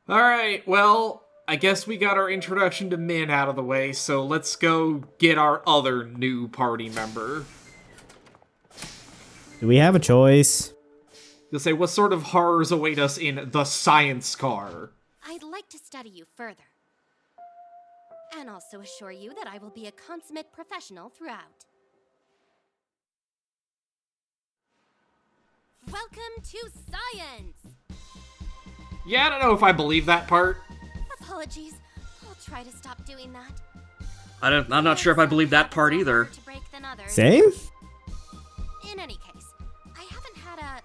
Alright, well, I guess we got our introduction to Min out of the way, so let's go get our other new party member. Do we have a choice? You'll say, what sort of horrors await us in the science car? I'd like to study you further. And also assure you that I will be a consummate professional throughout. Welcome to science! Yeah, I don't know if I believe that part. Apologies. I'll try to stop doing that. I'm not sure if I believe that part either. To break than others. Same? In any case, I haven't had a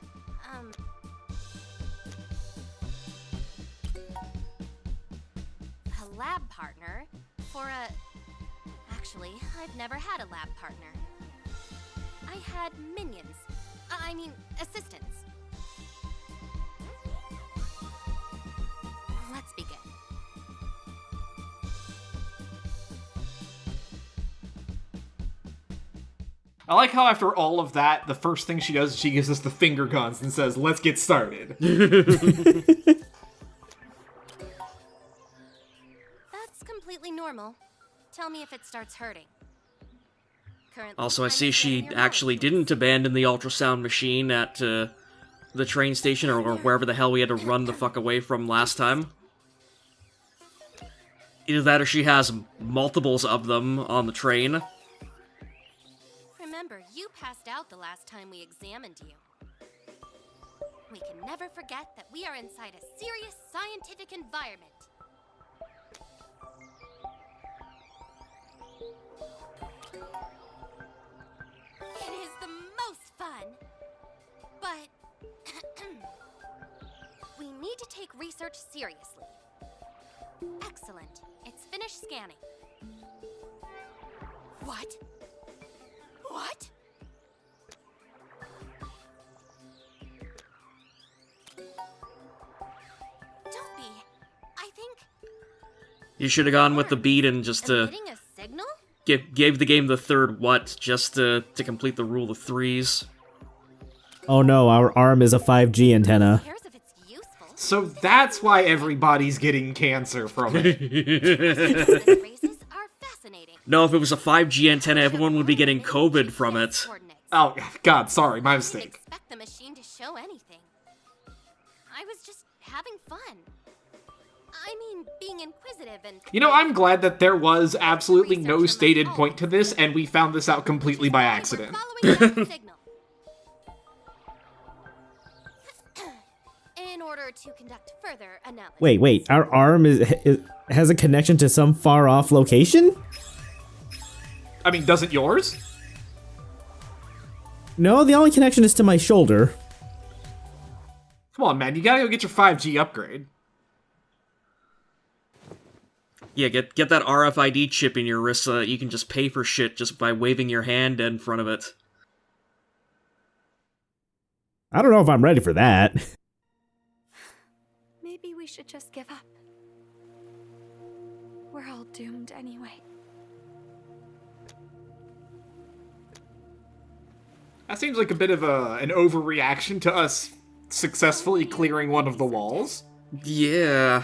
lab partner for a... Actually, I've never had a lab partner. I had minions. I mean, assistants. Let's begin. I like how after all of that, the first thing she does is she gives us the finger guns and says, let's get started. That's completely normal. Tell me if it starts hurting. Currently, Also, I I'm see she examining your actually molecules. didn't abandon the ultrasound machine at the train station or wherever the hell we had to run the fuck away from last time. Either that or she has multiples of them on the train. Remember, you passed out the last time we examined you. We can never forget that we are inside a serious scientific environment. It is the most fun, but we need to take research seriously. Excellent. It's finished scanning. What? What? Don't be. I think You should have gone with the beat and just emitting a signal? gave the game the third what, just to complete the rule of threes. Oh no, our arm is a 5G antenna. Who cares if it's useful? So that's why everybody's getting cancer from it. These races are fascinating. No, if it was a 5G antenna, everyone would be getting COVID from it. Coordinates. Oh, God, sorry, my I didn't mistake. expect the machine to show anything. I was just having fun. I mean, being inquisitive and... You know, I'm glad that there was absolutely no stated point to this, and we found this out completely by accident. We're following that signal. In order to conduct further analysis. Wait, our arm has a connection to some far off location? I mean, doesn't yours? No, the only connection is to my shoulder. Come on, man, you gotta go get your 5G upgrade. Yeah, get that RFID chip in your wrist so that you can just pay for shit just by waving your hand in front of it. I don't know if I'm ready for that. Maybe we should just give up. We're all doomed anyway. That seems like a bit of an overreaction to us successfully clearing one of the walls. Yeah.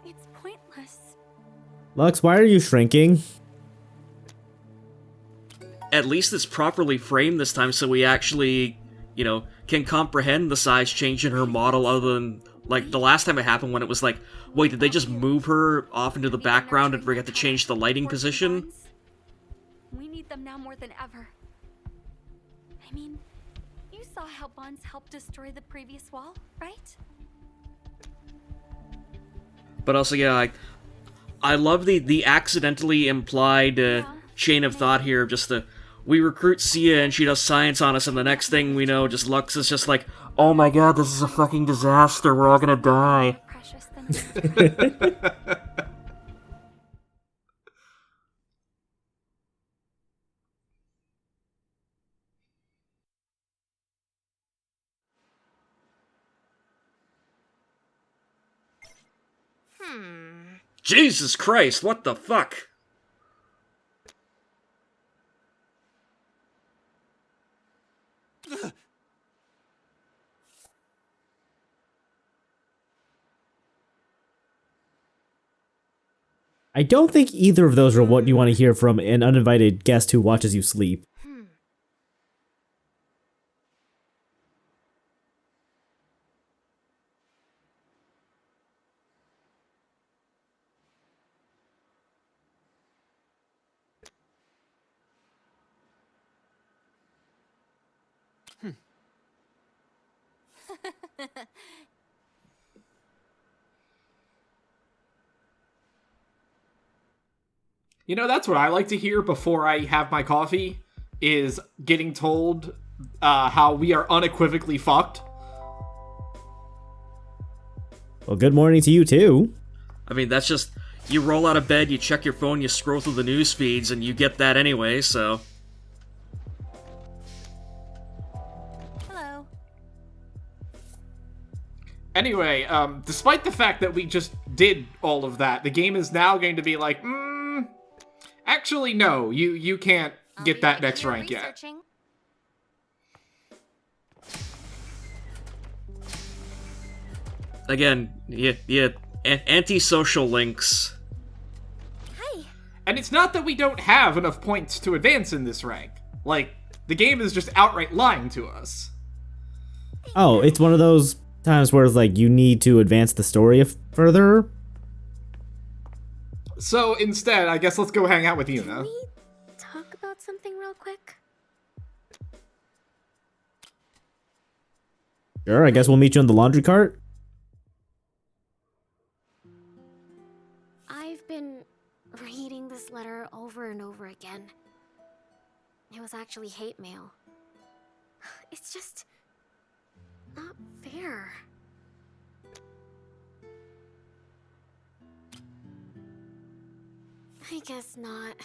It's pointless. Lux, why are you shrinking? At least it's properly framed this time so we actually, can comprehend the size change in her model other than, like, the last time it happened when it was like, wait, did they just move her off into the background and forget to change the lighting position? We need them now more than ever. I mean, you saw how bonds helped destroy the previous wall, right? But also, yeah, I love the accidentally implied chain of thought here, just we recruit Sia and she does science on us, and the next thing we know, just Lux is just like, oh my god, this is a fucking disaster, we're all gonna die. Precious than Jesus Christ, what the fuck? I don't think either of those are what you want to hear from an uninvited guest who watches you sleep. You know, that's what I like to hear before I have my coffee, is getting told how we are unequivocally fucked. Well, good morning to you too. I mean, that's just, you roll out of bed, you check your phone, you scroll through the news feeds, and you get that anyway, so... Hello. Anyway, despite the fact that we just did all of that, the game is now going to be like, actually, no, you can't I'll get be that right next here rank yet. researching. Again, antisocial links. Hi. And it's not that we don't have enough points to advance in this rank. Like, the game is just outright lying to us. Oh, it's one of those times where it's like you need to advance the story further. So instead, I guess let's go hang out with Can Yuna. we talk about something real quick? Sure, I guess we'll meet you in the laundry cart. I've been reading this letter over and over again. It was actually hate mail. It's just not fair. I guess not.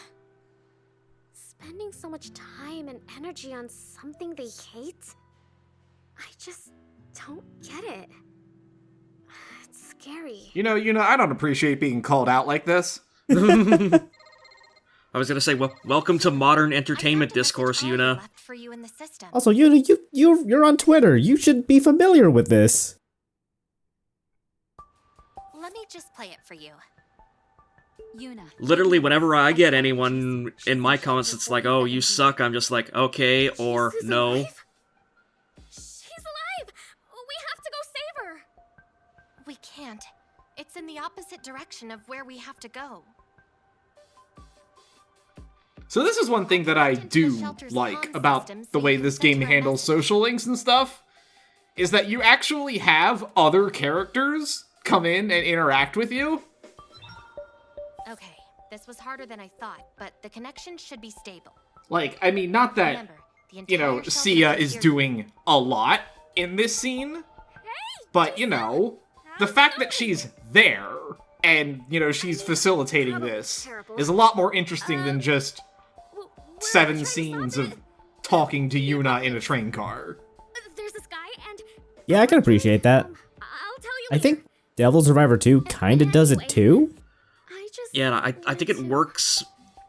Spending so much time and energy on something they hate? I just don't get it. It's scary. You know, I don't appreciate being called out like this. I was gonna say, well, welcome to modern entertainment I found a discourse, message already Yuna. left for you in the system. Also, you're on Twitter. You should be familiar with this. Let me just play it for you. Yuna. Literally, whenever I get anyone in my comments that's like, oh, you suck, I'm just like, okay, or She's no. alive? She's alive! We have to go save her! We can't. It's in the opposite direction of where we have to go. So this is one thing that I do like about the way this game handles social links and stuff, is that you actually have other characters come in and interact with you. Okay, this was harder than I thought, but the connection should be stable. Like, I mean, not that, Remember, the you know, entire shelter Sia is is here. doing a lot in this scene, but, you know, the fact that she's there and, you know, she's facilitating this is a lot more interesting than just We're 7 trying to scenes stop of it. talking to Yuna in a train car. There's this guy, and Yeah, I can appreciate that. I'll tell you I later. think Devil Survivor 2 kinda does it too. I just Yeah, and I think it works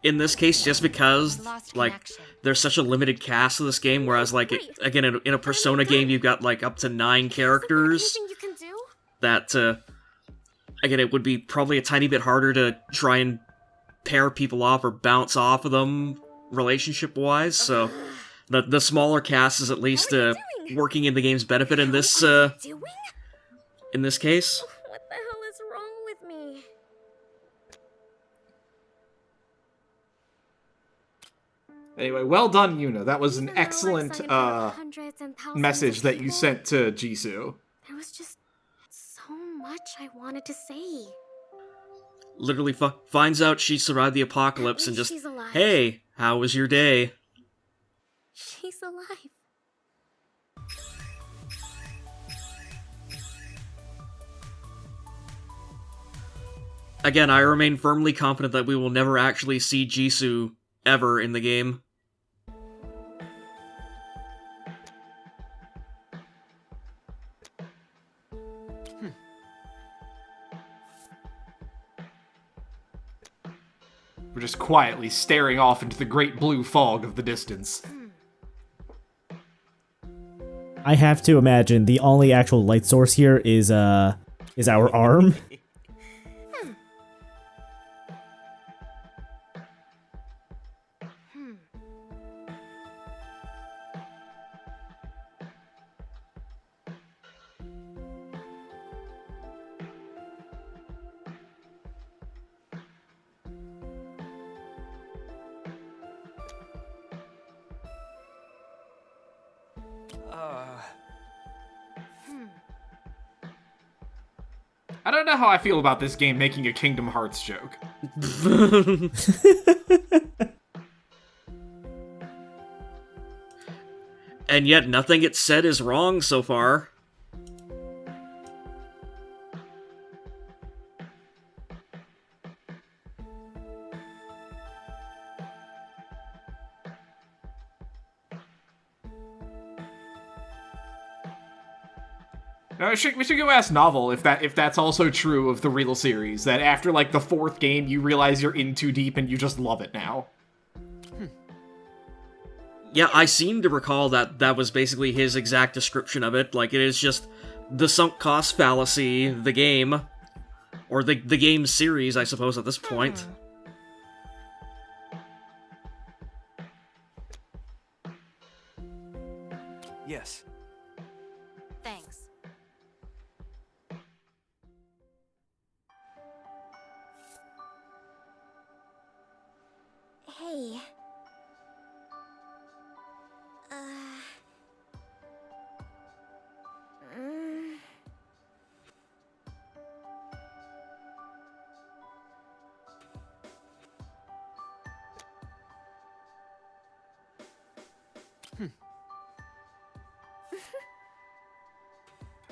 in this case just because, Lost like, connection. there's such a limited cast of this game, whereas, like, again, in a Persona game, you've got, like, up to 9 characters. Anything you can do? That, again, it would be probably a tiny bit harder to try and pair people off or bounce off of them relationship-wise, so the smaller cast is at least What are you doing? working in the game's benefit in this Doing? in this case. What the hell is wrong with me? Anyway, well done, Yuna. That was an Even though I excellent sung in front of hundreds and thousands message of that you people, sent to Jisoo. There was just so much I wanted to say. Literally finds out she survived the apocalypse and least just, she's alive. hey, how was your day? She's alive. Again, I remain firmly confident that we will never actually see Jisoo ever in the game. We're just quietly staring off into the great blue fog of the distance. I have to imagine the only actual light source here is our arm. I don't know how I feel about this game making a Kingdom Hearts joke. And yet nothing it said is wrong so far. We should go ask Novel if that's also true of the real series, that after like the 4th game you realize you're in too deep and you just love it now. Yeah, I seem to recall that was basically his exact description of it. Like, it is just the sunk cost fallacy, the game. Or the game series, I suppose, at this point. Yes. Thanks. Hey. Mm.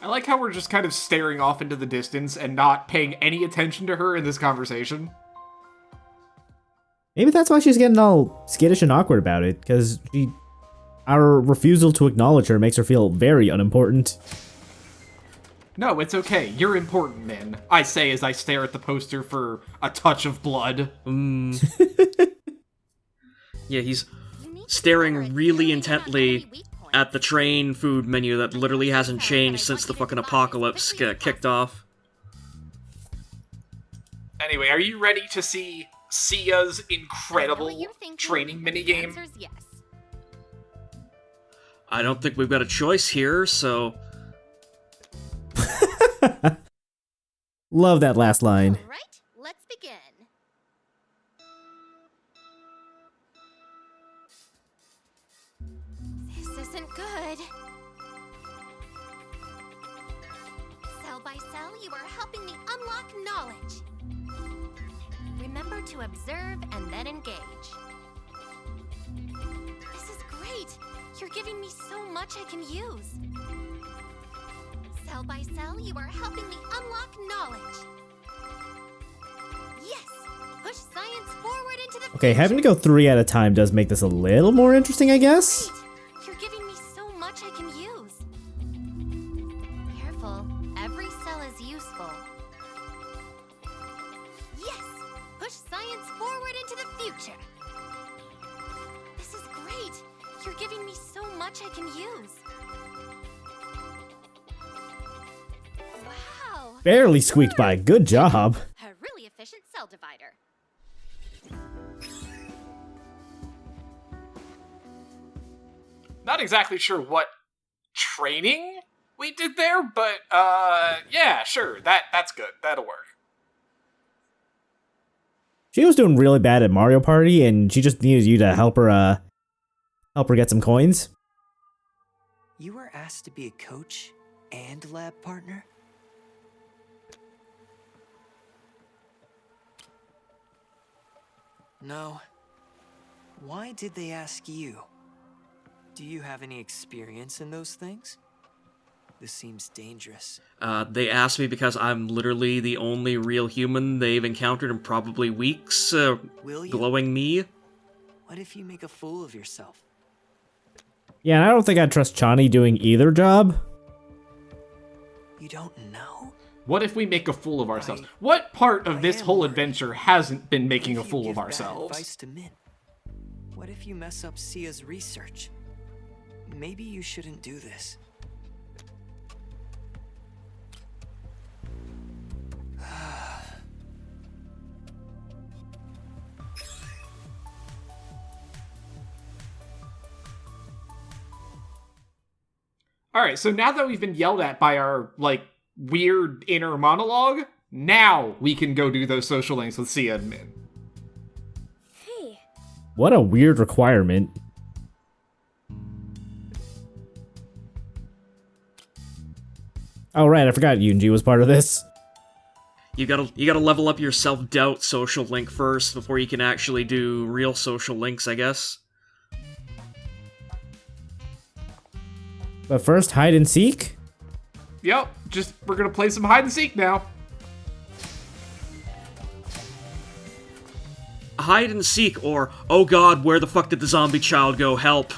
I like how we're just kind of staring off into the distance and not paying any attention to her in this conversation. Maybe that's why she's getting all skittish and awkward about it, because our refusal to acknowledge her makes her feel very unimportant. No, it's okay. You're important, Min. I say as I stare at the poster for A Touch of Blood. Yeah, he's staring really intently at the train food menu that literally hasn't changed since the fucking apocalypse kicked off. Anyway, are you ready to see Sia's incredible training minigame? Yes. I don't think we've got a choice here, so... Love that last line. All right, let's begin. This isn't good. Cell by cell, you are helping me unlock knowledge. Remember to observe and then engage. This is great. You're giving me so much I can use. Cell by cell, you are helping me unlock knowledge. Yes! Push science forward into the Okay, having to go 3 at a time does make this a little more interesting, I guess. Great. You're giving me so much I can use. Careful. Every cell is useful. Yes! Push science forward into the future. This is great. You're giving me so much I can use. Wow! Barely squeaked by. Good job. A really efficient cell divider. Not exactly sure what training we did there, but yeah, sure. That's good. That'll work. She was doing really bad at Mario Party, and she just needed you to help her get some coins. You were asked to be a coach and lab partner? No. Why did they ask you? Do you have any experience in those things? This seems dangerous. They asked me because I'm literally the only real human they've encountered in probably weeks, Will you? glowing me. What if you make a fool of yourself? Yeah, and I don't think I'd trust Chani doing either job. You don't know? What if we make a fool of ourselves? What part of this am whole worried. adventure hasn't been What making a if you fool give of bad ourselves? advice to Min? What if you mess up Sia's research? Maybe you shouldn't do this. Alright, so now that we've been yelled at by our, like, weird inner monologue, now we can go do those social links with Sia and Min. Hey. What a weird requirement. Oh right, I forgot Yunji was part of this. You gotta level up your self-doubt social link first before you can actually do real social links, I guess. But first, hide and seek? Yep, we're gonna play some hide and seek now. Hide and seek, or, oh god, where the fuck did the zombie child go? Help.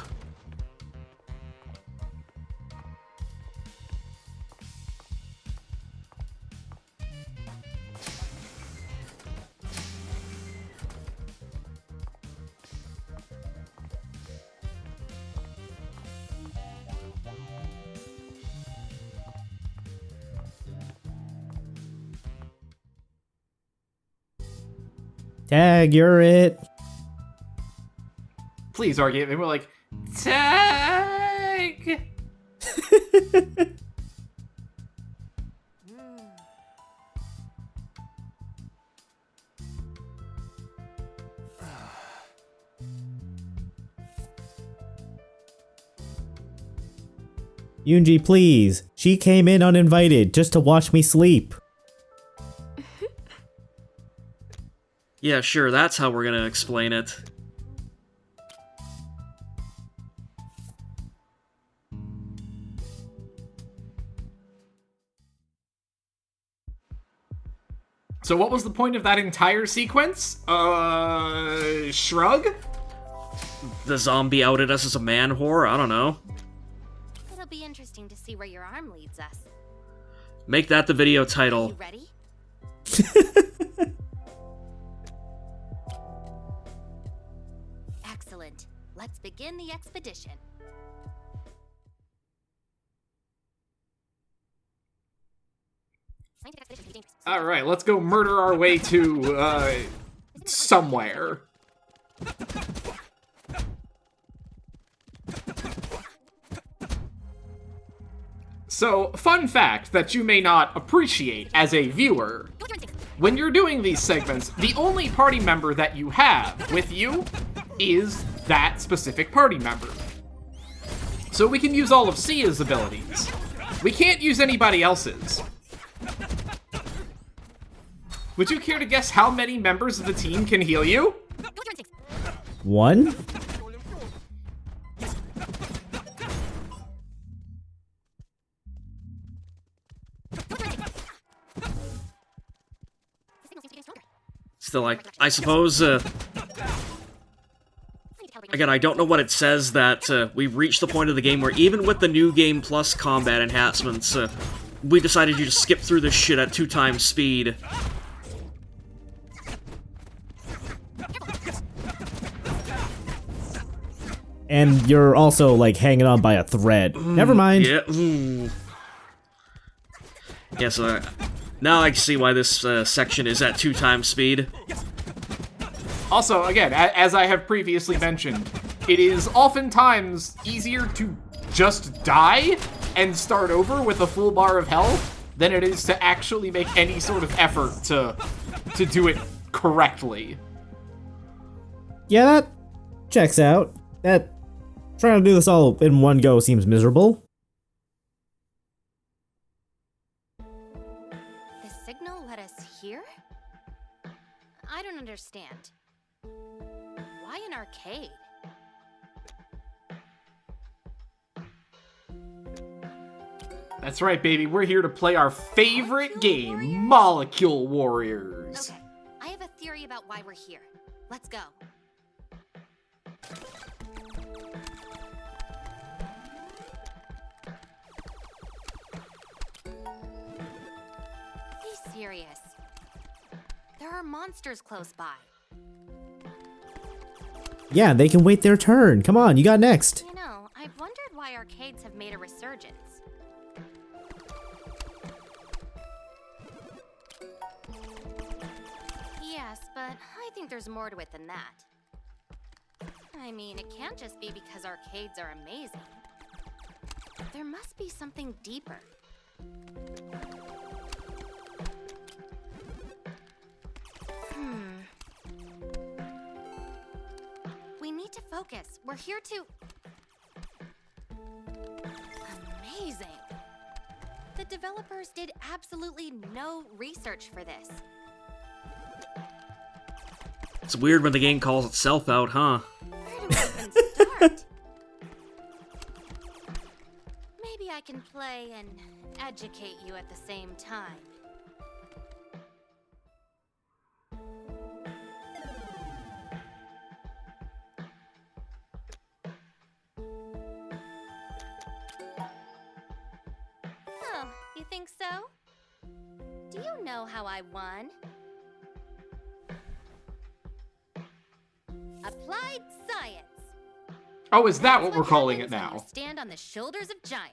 Tag, you're it. Please argue it. And we're like, tag! Yoonji, please. She came in uninvited just to watch me sleep. Yeah, sure, that's how we're gonna explain it. So what was the point of that entire sequence? Shrug? The zombie outed us as a man whore? I don't know. It'll be interesting to see where your arm leads us. Make that the video You title. ready? Excellent. Let's begin the expedition. Alright, let's go murder our way to, somewhere. So, fun fact that you may not appreciate as a viewer. When you're doing these segments, the only party member that you have with you is that specific party member. So we can use all of Sia's abilities. We can't use anybody else's. Would you care to guess how many members of the team can heal you? 1? Still, like, I suppose, again, I don't know what it says that we've reached the point of the game where even with the New Game Plus combat enhancements, we decided to just skip through this shit at 2 times speed. And you're also, like, hanging on by a thread. Never mind. Yeah. Yeah, so now I can see why this section is at 2 times speed. Also, again, as I have previously mentioned, it is oftentimes easier to just die and start over with a full bar of health than it is to actually make any sort of effort to do it correctly. Yeah, that checks out. That trying to do this all in one go seems miserable. The signal let us here? I don't understand. Why an arcade? That's right, baby. We're here to play our favorite game, Molecule Warriors. Okay, I have a theory about why we're here. Let's go. Be serious. There are monsters close by. Yeah, they can wait their turn. Come on, you got next. You know, I've wondered why arcades have made a resurgence. Yes, but I think there's more to it than that. I mean, it can't just be because arcades are amazing. There must be something deeper. We need to focus. We're here to... Amazing. The developers did absolutely no research for this. It's weird when the game calls itself out, huh? Where do we even start? Maybe I can play and educate you at the same time. Oh, you think so? Do you know how I won? Applied science. Oh, is that That's what we're calling it happens when now? you stand on the shoulders of giants.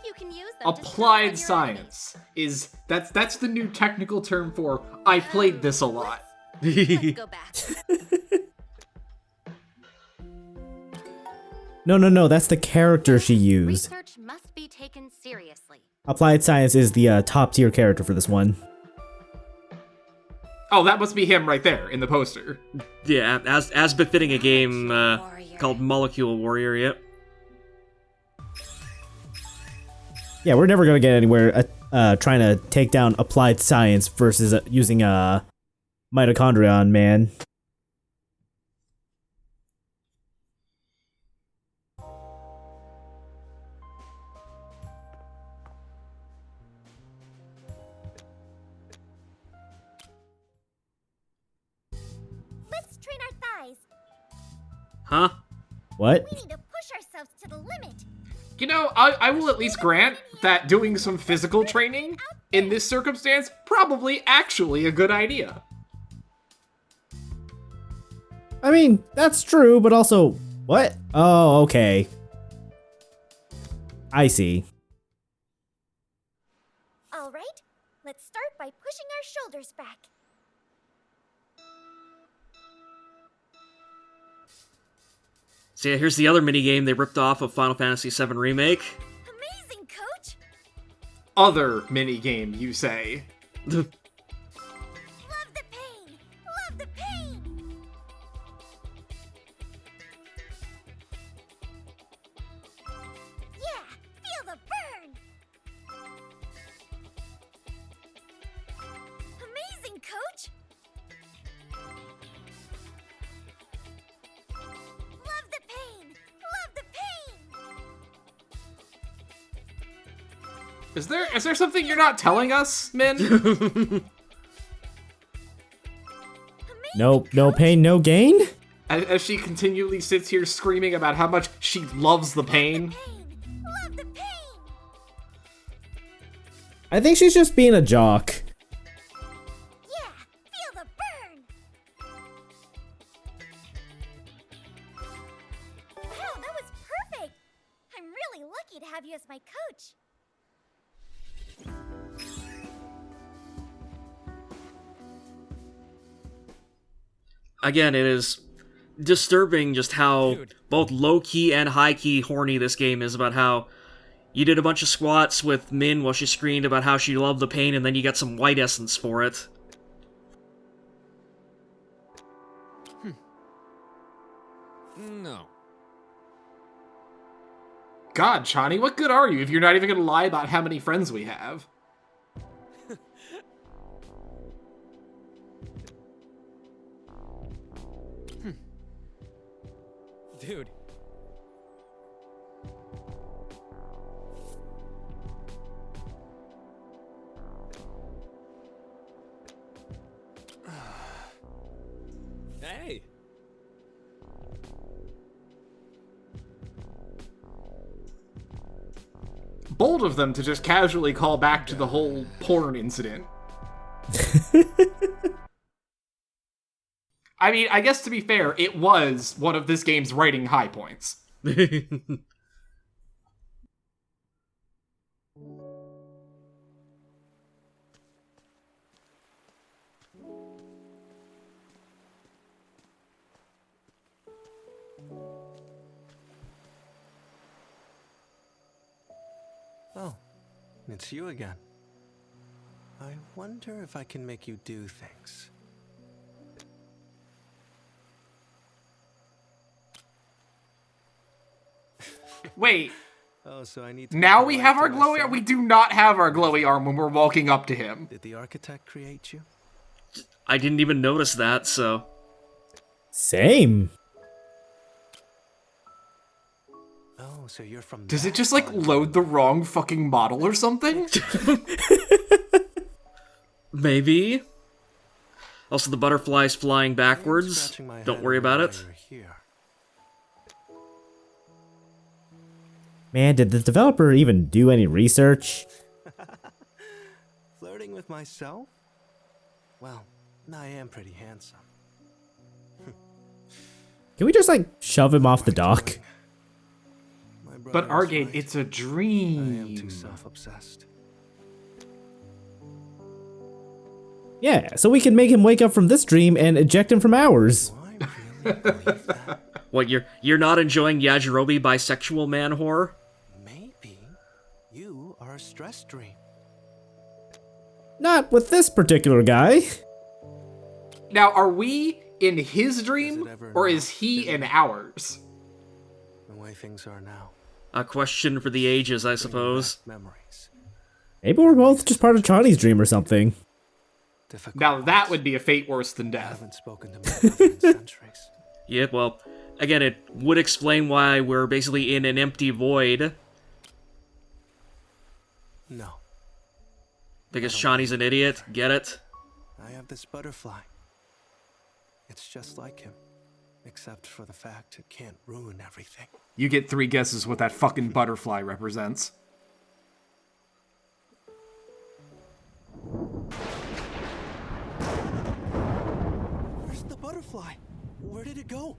You can use them to stomp on Applied your science is that's the new technical term for I played this a lot. enemies. Let's go back. No, that's the character she used. Research must be taken seriously. Applied Science is the top tier character for this one. Oh, that must be him right there in the poster. Yeah, as befitting a game Warrior. called Molecule Warrior, yep. Yeah, we're never gonna get anywhere trying to take down Applied Science versus using a mitochondrion, man. Let's train our thighs. Huh? What? We need to push ourselves to the limit. You know, I will at least grant that doing some physical training in this circumstance probably actually a good idea. I mean, that's true, but also, what? Oh, okay. I see. All right, let's start by pushing our shoulders back. So yeah, here's the other minigame they ripped off of Final Fantasy VII Remake. Amazing, Coach! Other minigame, you say. Love the pain! Love the pain! Yeah, feel the burn! Amazing, Coach! Love the pain! Love the pain! Is there something you're not telling us, Min? No pain, no gain? As she continually sits here screaming about how much she loves the pain. Pain! Love the pain! I think she's just being a jock. Yeah, feel the burn! Wow, that was perfect! I'm really lucky to have you as my coach. Again, it is disturbing just how both low-key and high-key horny this game is about how you did a bunch of squats with Min while she screamed about how she loved the pain, and then you got some white essence for it. No. God, Chani, what good are you if you're not even gonna lie about how many friends we have? Dude. Hey. Bold of them to just casually call back to the whole porn incident. I mean, I guess to be fair, it was one of this game's writing high points. Oh, it's you again. I wonder if I can make you do things. Wait, Oh, so I need to Now keep we the have light our to glowy. myself? We do not have our glowy arm when we're walking up to him. Did the architect create you? I didn't even notice that, so... Same. Oh, so you're from Does it that just, like, part of load the wrong fucking model or something? Maybe? Also, the butterfly's flying I am backwards. scratching my Don't head worry over about why it. you're here. Man, did the developer even do any research? Flirting with myself? Well, I am pretty handsome. Can we just, like, shove him off the What am I dock? doing? My But brother is Argate, right. it's a I am dream. too self-obsessed. Yeah, so we can make him wake up from this dream and eject him from ours. Do I really believe that? What, you're not enjoying Yajirobe bisexual man horror? Maybe you are a stress dream. Not with this particular guy. Now, are we in his dream, ever or not is he been? in ours? The way things are now. A question for the ages, I Bringing suppose. back memories. Maybe we're both just part of Johnny's dream or something. Difficult Now, that ones. would be a fate worse than I death. haven't spoken to my brother in centuries. Yeah, well, again, it would explain why we're basically in an empty void, No, because Shawnee's an idiot, get it? I have this butterfly. It's just like him, except for the fact it can't ruin everything. You get 3 guesses what that fucking butterfly represents. Where's the butterfly? Where did it go?